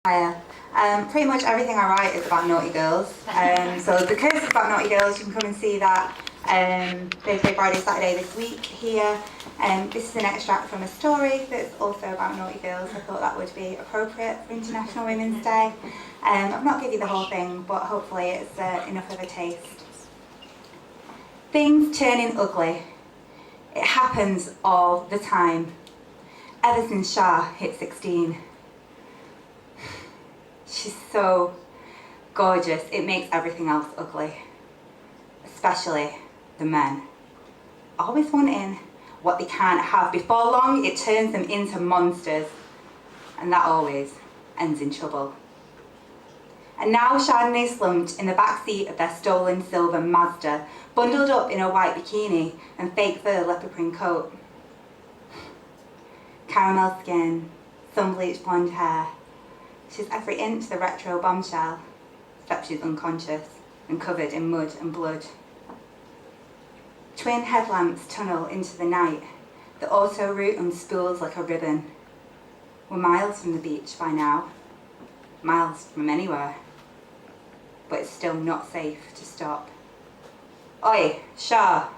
Hiya. Pretty much everything I write is about naughty girls. So because it's about naughty girls, you can come and see that Thursday, Friday, Saturday this week here. This is an extract from a story that's also about naughty girls. I thought that would be appropriate for International Women's Day. I've not given you the whole thing, but hopefully it's enough of a taste. Things turning ugly. It happens all the time. Ever since Shah hit 16. She's so gorgeous, it makes everything else ugly. Especially the men. Always wanting what they can't have. Before long, it turns them into monsters. And that always ends in trouble. And now Chardonnay slumped in the back seat of their stolen silver Mazda, bundled up in a white bikini and fake fur leopard print coat. Caramel skin, sun-bleached blonde hair. She's every inch the retro bombshell, except she's unconscious and covered in mud and blood. Twin headlamps tunnel into the night. The auto route unspools like a ribbon. We're miles from the beach by now. Miles from anywhere. But it's still not safe to stop. Oi, Shah!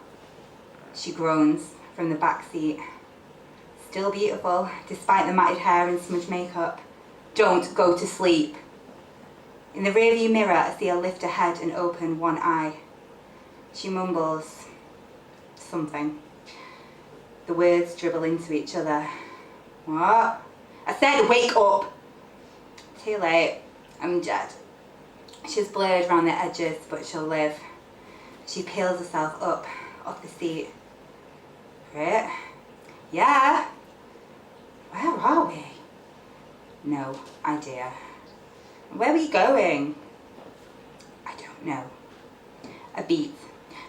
She groans from the back seat. Still beautiful, despite the matted hair and smudged makeup. Don't go to sleep. In the rearview mirror, I see her lift her head and open one eye. She mumbles something. The words dribble into each other. What? I said wake up! Too late. I'm dead. She's blurred around the edges, but she'll live. She peels herself up off the seat. Right? Yeah? Where are we? No idea. Where were you going? I don't know. A beat.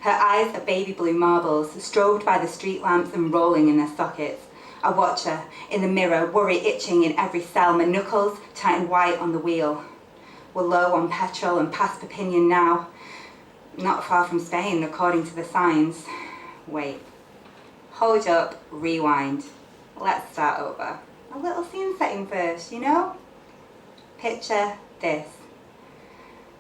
Her eyes are baby blue marbles, strobed by the street lamps and rolling in their sockets. I watch her in the mirror, worry itching in every cell, my knuckles tighten white on the wheel. We're low on petrol and past Perpignan now. Not far from Spain, according to the signs. Wait. Hold up, rewind. Let's start over. A little scene setting first, you know? Picture this.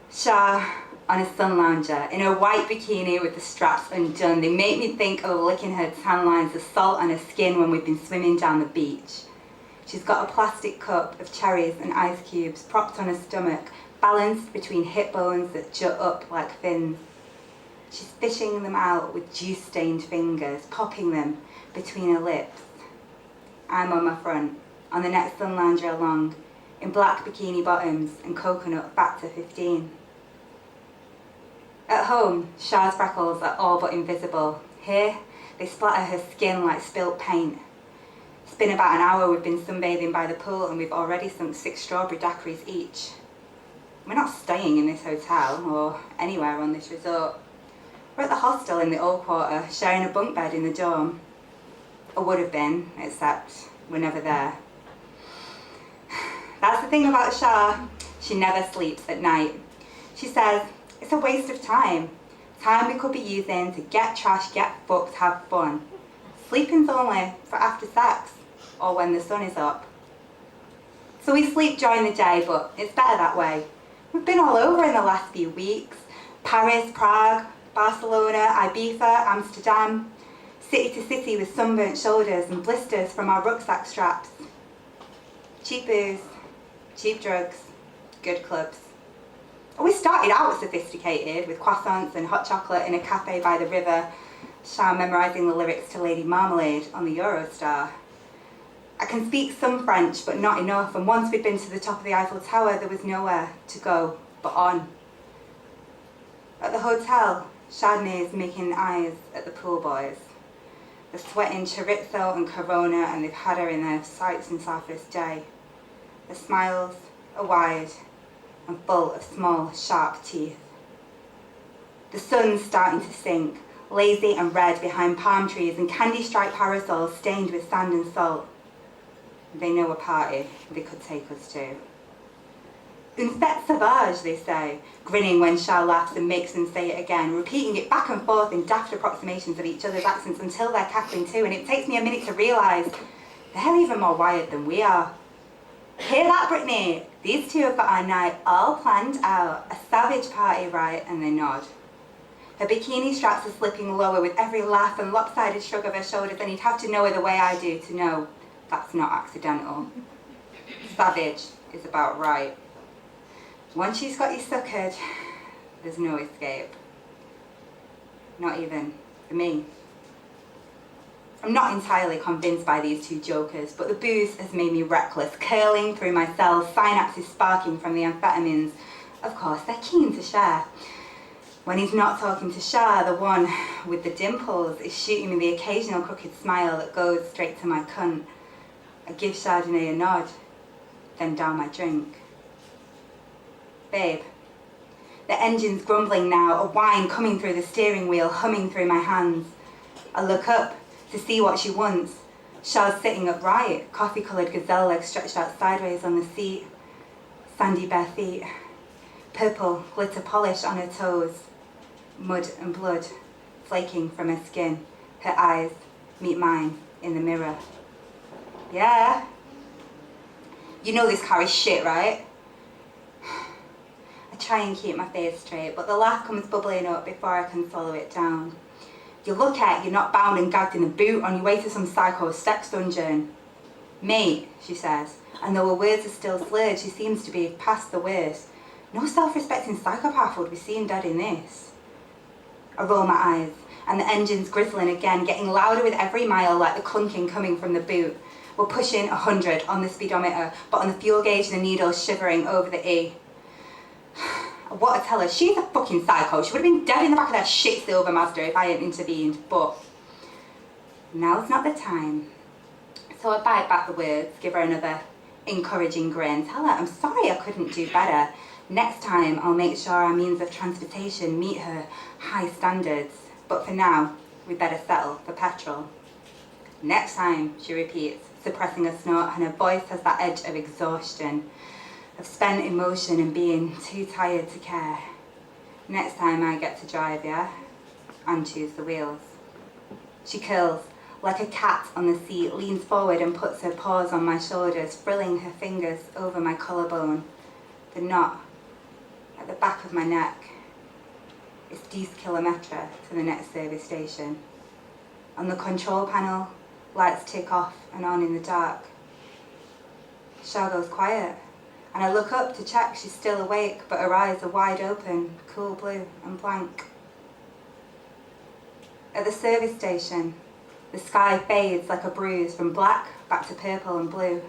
Shah on a sun lounger, in her white bikini with the straps undone. They make me think of licking her tan lines, the salt on her skin when we've been swimming down the beach. She's got a plastic cup of cherries and ice cubes propped on her stomach, balanced between hip bones that jut up like fins. She's fishing them out with juice-stained fingers, popping them between her lips. I'm on my front, on the next sun lounger along, in black bikini bottoms and coconut factor 15. At home, Shah's freckles are all but invisible. Here, they splatter her skin like spilt paint. It's been about an hour we've been sunbathing by the pool and we've already sunk 6 strawberry daiquiris each. We're not staying in this hotel or anywhere on this resort. We're at the hostel in the old quarter, sharing a bunk bed in the dorm. Or would have been, except we're never there. That's the thing about Shah. She never sleeps at night. She says, it's a waste of time. Time we could be using to get trash, get fucked, have fun. Sleeping's only for after sex, or when the sun is up. So we sleep during the day, but it's better that way. We've been all over in the last few weeks. Paris, Prague, Barcelona, Ibiza, Amsterdam. City to city with sunburnt shoulders and blisters from our rucksack straps. Cheap booze, cheap drugs, good clubs. We started out sophisticated with croissants and hot chocolate in a cafe by the river, Shah memorising the lyrics to Lady Marmalade on the Eurostar. I can speak some French, but not enough, and once we'd been to the top of the Eiffel Tower, there was nowhere to go but on. At the hotel, Chardonnay is making eyes at the pool boys. They're sweating chorizo and Corona, and they've had her in their sights since our first day. Their smiles are wide and full of small, sharp teeth. The sun's starting to sink, lazy and red behind palm trees and candy-striped parasols stained with sand and salt. They know a party they could take us to. Une fête sauvage, they say, grinning when Shah laughs and makes them say it again, repeating it back and forth in daft approximations of each other's accents until they're cackling too, and it takes me a minute to realise they're even more wired than we are. Hear that, Brittany? These two have got our night all planned out, a savage party, right? And they nod. Her bikini straps are slipping lower with every laugh and lopsided shrug of her shoulders, and you'd have to know her the way I do to know that's not accidental. Savage is about right. Once she's got you suckered, there's no escape. Not even for me. I'm not entirely convinced by these two jokers, but the booze has made me reckless, curling through my cells, synapses sparking from the amphetamines. Of course, they're keen to share. When he's not talking to Shah, the one with the dimples is shooting me the occasional crooked smile that goes straight to my cunt. I give Chardonnay a nod, then down my drink. Babe, the engine's grumbling now, a whine coming through the steering wheel, humming through my hands. I look up to see what she wants. Shah's sitting upright, coffee-coloured gazelle legs stretched out sideways on the seat, sandy bare feet, purple glitter polish on her toes, mud and blood flaking from her skin. Her eyes meet mine in the mirror. Yeah? You know this car is shit, right? I try and keep my face straight, but the laugh comes bubbling up before I can swallow it down. You look at, you're not bound and gagged in a boot on your way to some psycho sex dungeon. Mate, she says, and though her words are still slurred, she seems to be past the worst. No self-respecting psychopath would be seen dead in this. I roll my eyes, and the engine's grizzling again, getting louder with every mile like the clunking coming from the boot. We're pushing 100 on the speedometer, but on the fuel gauge the needle's shivering over the E. I want to tell her she's a fucking psycho. She would have been dead in the back of that shit silver Mazda if I hadn't intervened, but now's not the time. So I bite back the words, give her another encouraging grin, tell her I'm sorry I couldn't do better. Next time I'll make sure our means of transportation meet her high standards, but for now we better settle for petrol. Next time, she repeats, suppressing a snort, and her voice has that edge of exhaustion, of spent emotion and being too tired to care. Next time I get to drive, yeah? And choose the wheels. She curls like a cat on the seat, leans forward and puts her paws on my shoulders, frilling her fingers over my collarbone. The knot at the back of my neck. It's 10 kilometres to the next service station. On the control panel, lights tick off and on in the dark. Shah goes quiet, and I look up to check she's still awake, but her eyes are wide open, cool blue and blank. At the service station, the sky fades like a bruise from black back to purple and blue.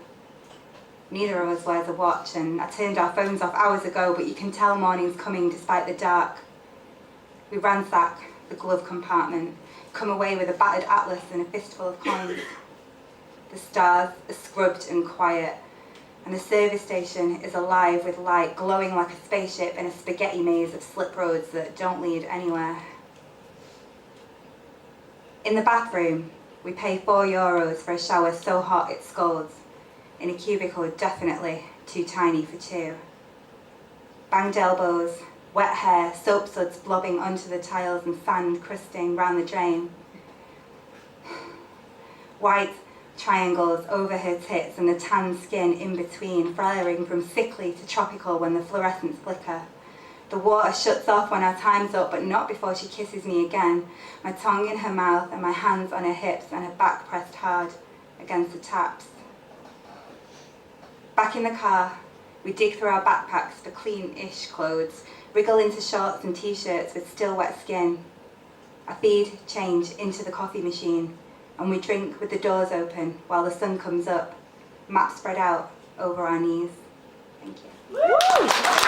Neither of us wears a watch, and I turned our phones off hours ago, but you can tell morning's coming despite the dark. We ransack the glove compartment, come away with a battered atlas and a fistful of coins. The stars are scrubbed and quiet, and the service station is alive with light, glowing like a spaceship in a spaghetti maze of slip roads that don't lead anywhere. In the bathroom, we pay €4 for a shower so hot it scalds. In a cubicle definitely too tiny for two. Banged elbows, wet hair, soap suds blobbing onto the tiles and sand crusting round the drain. White triangles over her tits and the tan skin in between, flaring from sickly to tropical when the fluorescents flicker. The water shuts off when our time's up, but not before she kisses me again, my tongue in her mouth and my hands on her hips and her back pressed hard against the taps. Back in the car, we dig through our backpacks for clean-ish clothes, wriggle into shorts and t-shirts with still wet skin. I feed change into the coffee machine, and we drink with the doors open while the sun comes up, map spread out over our knees. Thank you.